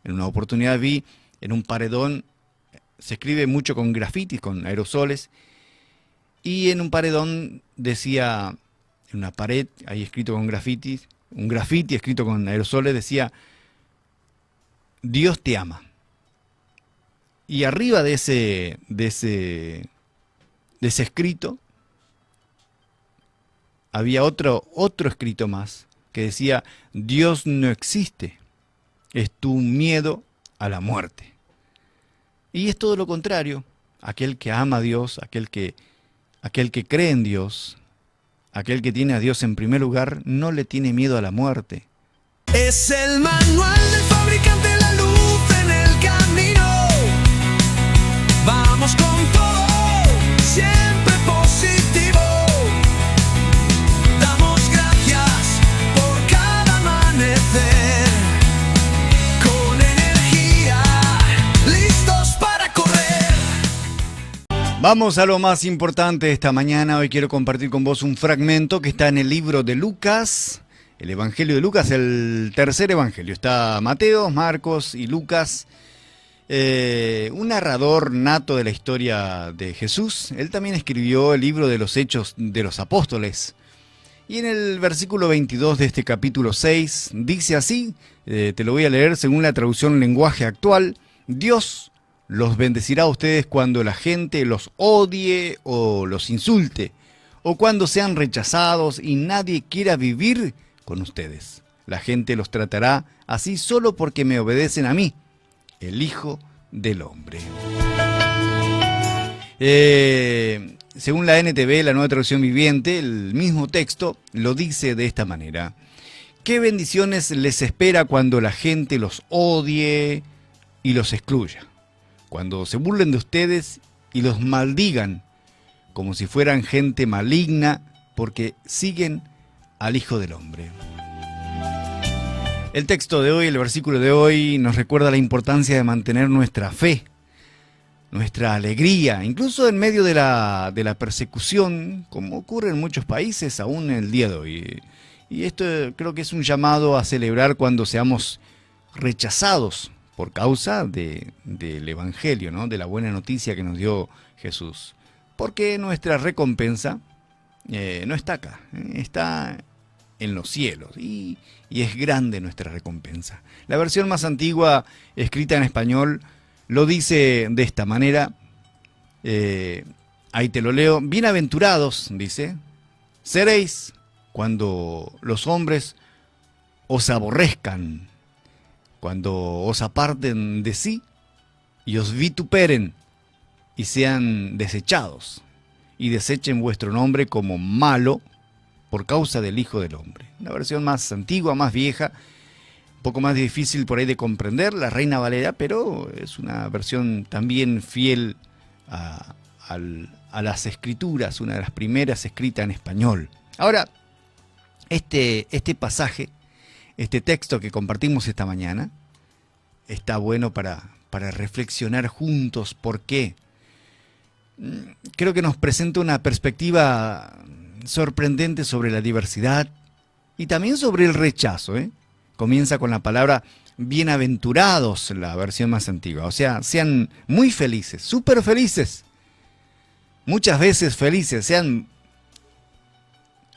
En una oportunidad vi en un paredón, se escribe mucho con grafitis, con aerosoles, y en un paredón decía, en una pared, ahí escrito con grafitis, un grafiti escrito con aerosoles decía, Dios te ama. Y arriba de ese escrito había otro escrito más que decía, Dios no existe, es tu miedo a la muerte. Y es todo lo contrario, aquel que ama a Dios, aquel que cree en Dios, aquel que tiene a Dios en primer lugar, no le tiene miedo a la muerte. Es el manual del fabricante, la luz en el camino. Vamos con todo, siempre positivo. Damos gracias por cada amanecer. Con energía, listos para correr. Vamos a lo más importante esta mañana. Hoy quiero compartir con vos un fragmento que está en el libro de Lucas. El Evangelio de Lucas, el tercer Evangelio. Está Mateo, Marcos y Lucas. Un narrador nato de la historia de Jesús. Él también escribió el libro de los Hechos de los Apóstoles. Y en el versículo 22 de este capítulo 6 dice así, te lo voy a leer según la traducción lenguaje actual. Dios los bendecirá a ustedes cuando la gente los odie o los insulte, o cuando sean rechazados y nadie quiera vivir con ustedes. La gente los tratará así solo porque me obedecen a mí, el Hijo del Hombre. Según la NTV, la Nueva Traducción Viviente, el mismo texto lo dice de esta manera. ¿Qué bendiciones les espera cuando la gente los odie y los excluya? Cuando se burlen de ustedes y los maldigan como si fueran gente maligna porque siguen al Hijo del Hombre. El texto de hoy, el versículo de hoy, nos recuerda la importancia de mantener nuestra fe, nuestra alegría, incluso en medio de la persecución, como ocurre en muchos países aún en el día de hoy. Y esto creo que es un llamado a celebrar cuando seamos rechazados por causa del Evangelio, ¿no? De la buena noticia que nos dio Jesús. Porque nuestra recompensa no está acá, está en los cielos y es grande nuestra recompensa. La versión más antigua, escrita en español, lo dice de esta manera, ahí te lo leo, bienaventurados, dice, seréis cuando los hombres os aborrezcan, cuando os aparten de sí y os vituperen y sean desechados y desechen vuestro nombre como malo por causa del Hijo del Hombre. Una versión más antigua, más vieja, un poco más difícil por ahí de comprender, la Reina Valera, pero es una versión también fiel a las escrituras, una de las primeras escritas en español. Ahora, este pasaje, este texto que compartimos esta mañana, está bueno para reflexionar juntos. ¿Por qué? Creo que nos presenta una perspectiva sorprendente sobre la diversidad y también sobre el rechazo. Comienza con la palabra bienaventurados, la versión más antigua. O sea, sean muy felices, súper felices. Muchas veces felices, sean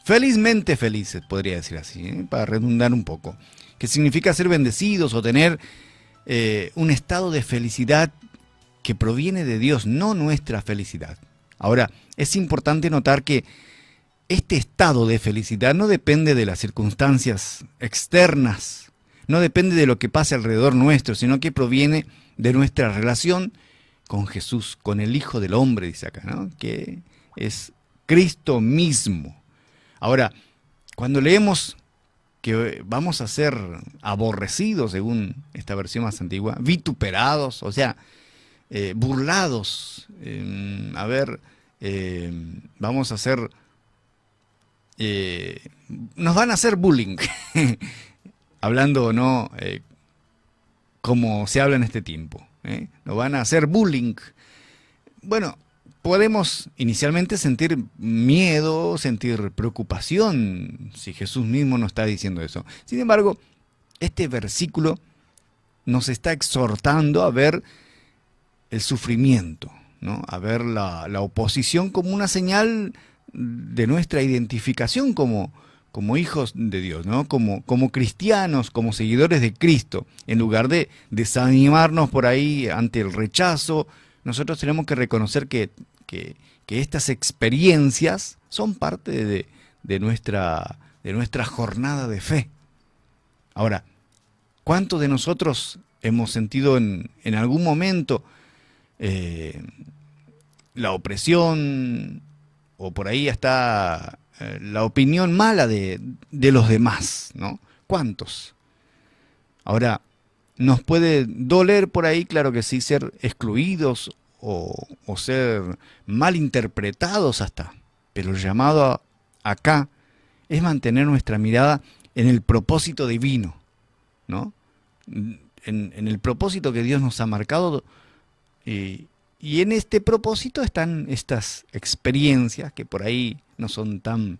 felizmente felices, podría decir así, para redundar un poco. Que significa ser bendecidos o tener un estado de felicidad que proviene de Dios, no nuestra felicidad. Ahora, es importante notar que este estado de felicidad no depende de las circunstancias externas, no depende de lo que pase alrededor nuestro, sino que proviene de nuestra relación con Jesús, con el Hijo del Hombre, dice acá, ¿no? Que es Cristo mismo. Ahora, cuando leemos que vamos a ser aborrecidos, según esta versión más antigua, vituperados, o sea, burlados, vamos a ser, nos van a hacer bullying, hablando no como se habla en este tiempo, nos van a hacer bullying. Bueno, podemos inicialmente sentir miedo, sentir preocupación, si Jesús mismo nos está diciendo eso. Sin embargo, este versículo nos está exhortando a ver el sufrimiento, ¿no? A ver la oposición como una señal de nuestra identificación como hijos de Dios, ¿no? Como cristianos, como seguidores de Cristo. En lugar de desanimarnos por ahí ante el rechazo, nosotros tenemos que reconocer que estas experiencias son parte de nuestra jornada de fe. Ahora, ¿cuántos de nosotros hemos sentido en algún momento la opresión o por ahí hasta la opinión mala de los demás, ¿no? ¿Cuántos? Ahora, nos puede doler por ahí, claro que sí, ser excluidos o ser mal interpretados hasta, pero el llamado acá es mantener nuestra mirada en el propósito divino, ¿no? En el propósito que Dios nos ha marcado, y en este propósito están estas experiencias que por ahí no son tan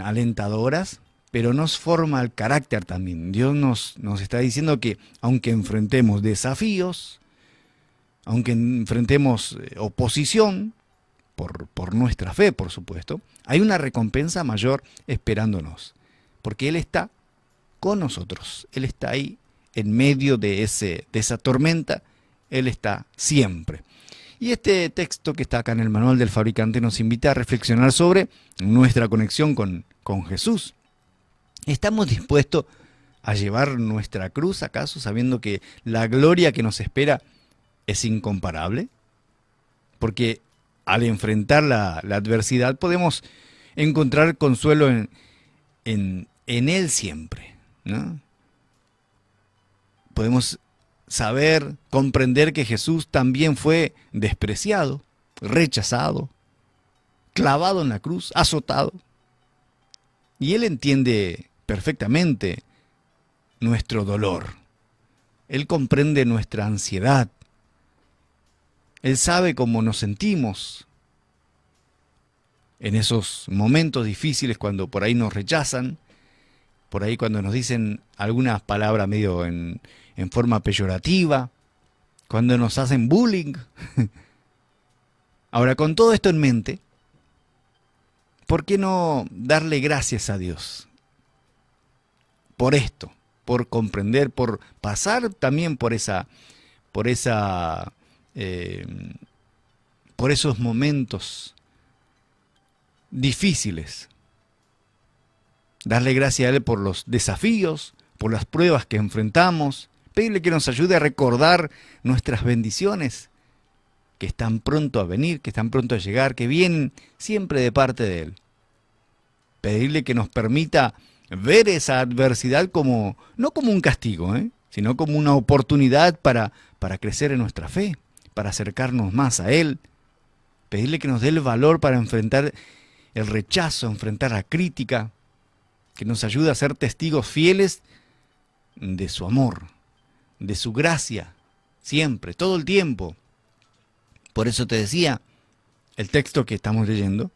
alentadoras, pero nos forma el carácter también. Dios nos está diciendo que aunque enfrentemos desafíos, aunque enfrentemos oposición, por nuestra fe, por supuesto, hay una recompensa mayor esperándonos, porque Él está con nosotros, Él está ahí en medio de esa tormenta, Él está siempre. Y este texto que está acá en el manual del fabricante nos invita a reflexionar sobre nuestra conexión con Jesús. ¿Estamos dispuestos a llevar nuestra cruz acaso sabiendo que la gloria que nos espera es incomparable? Porque al enfrentar la adversidad podemos encontrar consuelo en Él siempre, ¿no? Podemos saber, comprender que Jesús también fue despreciado, rechazado, clavado en la cruz, azotado. Y Él entiende perfectamente nuestro dolor. Él comprende nuestra ansiedad. Él sabe cómo nos sentimos en esos momentos difíciles cuando por ahí nos rechazan, por ahí cuando nos dicen algunas palabras medio en forma peyorativa, cuando nos hacen bullying. Ahora, con todo esto en mente, ¿por qué no darle gracias a Dios por esto, por comprender, por pasar también por esos momentos difíciles? Darle gracias a Él por los desafíos, por las pruebas que enfrentamos, pedirle que nos ayude a recordar nuestras bendiciones que están pronto a venir, que están pronto a llegar, que vienen siempre de parte de Él. Pedirle que nos permita ver esa adversidad no como un castigo, sino como una oportunidad para crecer en nuestra fe, para acercarnos más a Él. Pedirle que nos dé el valor para enfrentar el rechazo, enfrentar la crítica, que nos ayude a ser testigos fieles de su amor, de su gracia, siempre, todo el tiempo. Por eso te decía, el texto que estamos leyendo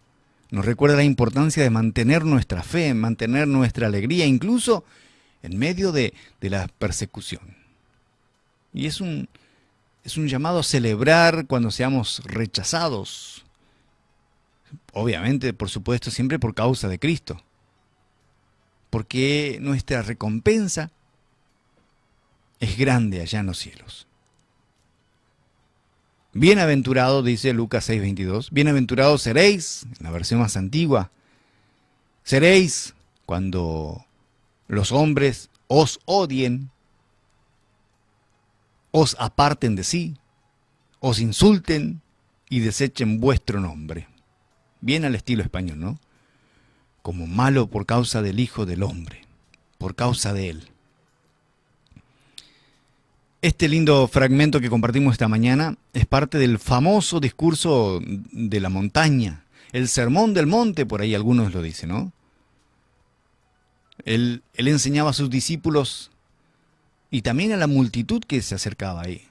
nos recuerda la importancia de mantener nuestra fe, mantener nuestra alegría, incluso en medio de la persecución. Y es un llamado a celebrar cuando seamos rechazados. Obviamente, por supuesto, siempre por causa de Cristo. Porque nuestra recompensa es grande allá en los cielos. Bienaventurado, dice Lucas 6:22, bienaventurados seréis, en la versión más antigua, seréis cuando los hombres os odien, os aparten de sí, os insulten y desechen vuestro nombre. Bien al estilo español, ¿no? Como malo por causa del Hijo del Hombre, por causa de Él. Este lindo fragmento que compartimos esta mañana es parte del famoso discurso de la montaña, el sermón del monte, por ahí algunos lo dicen, ¿no? Él enseñaba a sus discípulos y también a la multitud que se acercaba ahí.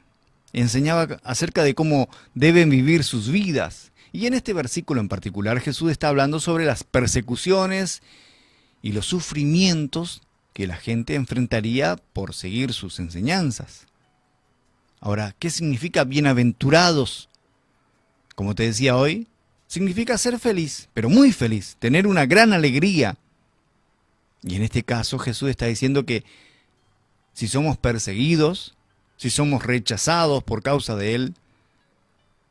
Enseñaba acerca de cómo deben vivir sus vidas. Y en este versículo en particular Jesús está hablando sobre las persecuciones y los sufrimientos que la gente enfrentaría por seguir sus enseñanzas. Ahora, ¿qué significa bienaventurados? Como te decía hoy, significa ser feliz, pero muy feliz, tener una gran alegría. Y en este caso Jesús está diciendo que si somos perseguidos, si somos rechazados por causa de Él,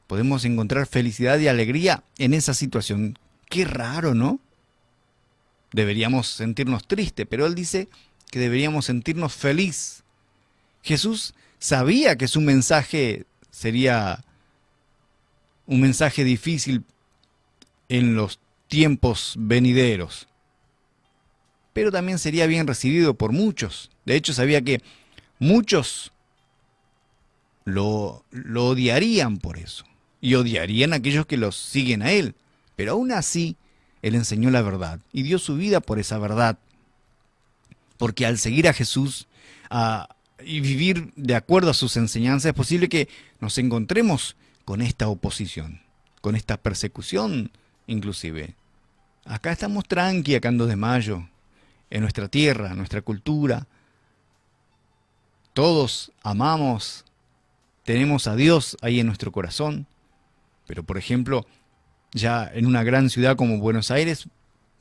podemos encontrar felicidad y alegría en esa situación. Qué raro, ¿no? Deberíamos sentirnos tristes, pero Él dice que deberíamos sentirnos feliz. Jesús sabía que su mensaje sería un mensaje difícil en los tiempos venideros, pero también sería bien recibido por muchos. De hecho, sabía que muchos lo odiarían por eso, y odiarían a aquellos que los siguen a Él. Pero aún así, Él enseñó la verdad y dio su vida por esa verdad. Porque al seguir a Jesús y vivir de acuerdo a sus enseñanzas, es posible que nos encontremos con esta oposición, con esta persecución inclusive. Acá estamos tranqui, acá en 2 de mayo, en nuestra tierra, en nuestra cultura. Todos amamos, tenemos a Dios ahí en nuestro corazón. Pero por ejemplo, ya en una gran ciudad como Buenos Aires,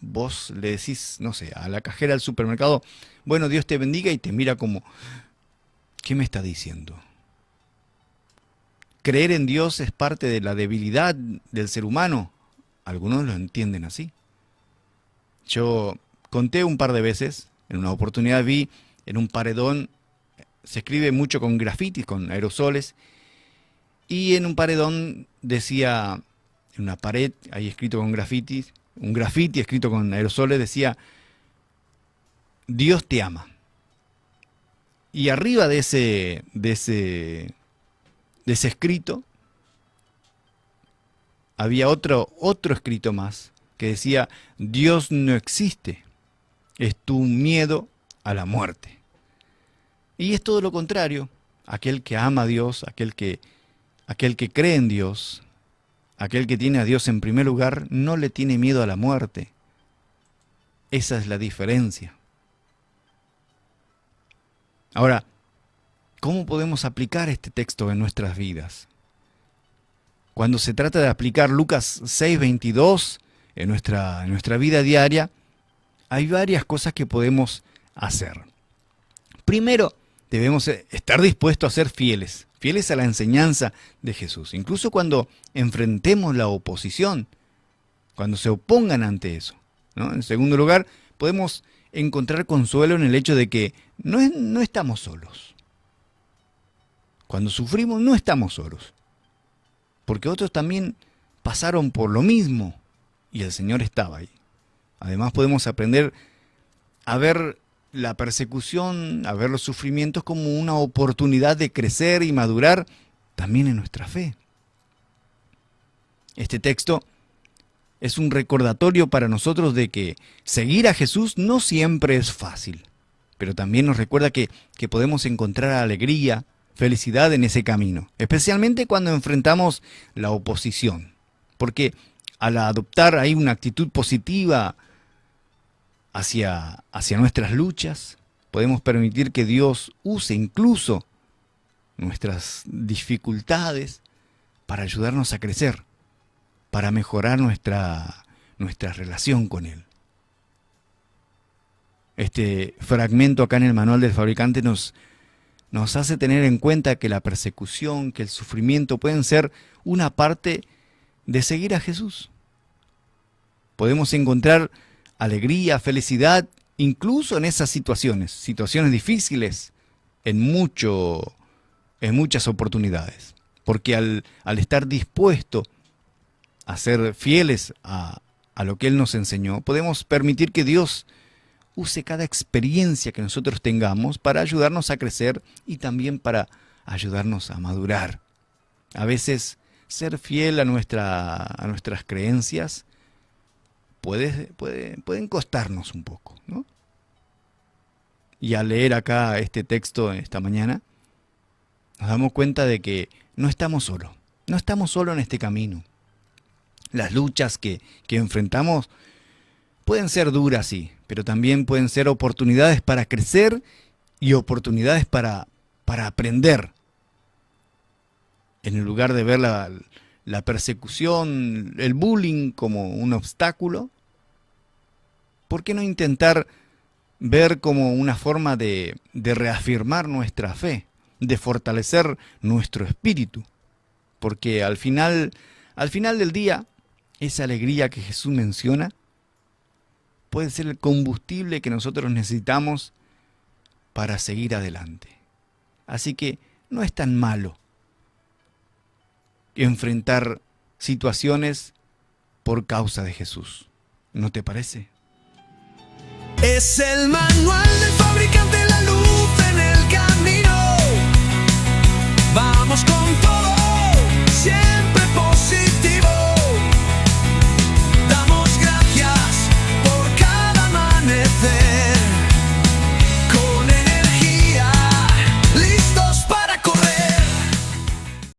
vos le decís, no sé, a la cajera del supermercado, bueno, Dios te bendiga, y te mira como, ¿qué me está diciendo? Creer en Dios es parte de la debilidad del ser humano. Algunos lo entienden así. Yo conté un par de veces, en una oportunidad vi en un paredón, se escribe mucho con grafitis, con aerosoles, y en un paredón decía, en una pared, ahí escrito con grafitis, un grafiti escrito con aerosoles, decía, Dios te ama. Y arriba de ese escrito había otro escrito más que decía, Dios no existe, es tu miedo a la muerte. Y es todo lo contrario. Aquel que ama a Dios, aquel que cree en Dios, aquel que tiene a Dios en primer lugar, no le tiene miedo a la muerte. Esa es la diferencia. Ahora, ¿cómo podemos aplicar este texto en nuestras vidas? Cuando se trata de aplicar Lucas 6:22 en nuestra vida diaria, hay varias cosas que podemos hacer. Primero, debemos estar dispuestos a ser fieles a la enseñanza de Jesús, incluso cuando enfrentemos la oposición, cuando se opongan ante eso, ¿no? En segundo lugar, podemos encontrar consuelo en el hecho de que no estamos solos. Cuando sufrimos no estamos solos, porque otros también pasaron por lo mismo y el Señor estaba ahí. Además podemos aprender a ver la persecución, a ver los sufrimientos como una oportunidad de crecer y madurar también en nuestra fe. Este texto es un recordatorio para nosotros de que seguir a Jesús no siempre es fácil, pero también nos recuerda que podemos encontrar alegría, felicidad en ese camino, especialmente cuando enfrentamos la oposición, porque al adoptar ahí una actitud positiva hacia nuestras luchas, podemos permitir que Dios use incluso nuestras dificultades para ayudarnos a crecer, para mejorar nuestra relación con Él. Este fragmento acá en el manual del fabricante nos hace tener en cuenta que la persecución, que el sufrimiento pueden ser una parte de seguir a Jesús. Podemos encontrar alegría, felicidad, incluso en esas situaciones difíciles, en muchas oportunidades. Porque al estar dispuesto a ser fieles a lo que Él nos enseñó, podemos permitir que Dios use cada experiencia que nosotros tengamos para ayudarnos a crecer y también para ayudarnos a madurar. A veces ser fiel a nuestras creencias pueden costarnos un poco, ¿no? Y al leer acá este texto esta mañana, nos damos cuenta de que no estamos solos en este camino. Las luchas que enfrentamos pueden ser duras, sí, pero también pueden ser oportunidades para crecer y oportunidades para aprender. En lugar de ver la persecución, el bullying como un obstáculo, ¿por qué no intentar ver como una forma de reafirmar nuestra fe, de fortalecer nuestro espíritu? Porque al final del día, esa alegría que Jesús menciona puede ser el combustible que nosotros necesitamos para seguir adelante. Así que no es tan malo enfrentar situaciones por causa de Jesús. ¿No te parece? Es el manual del fabricante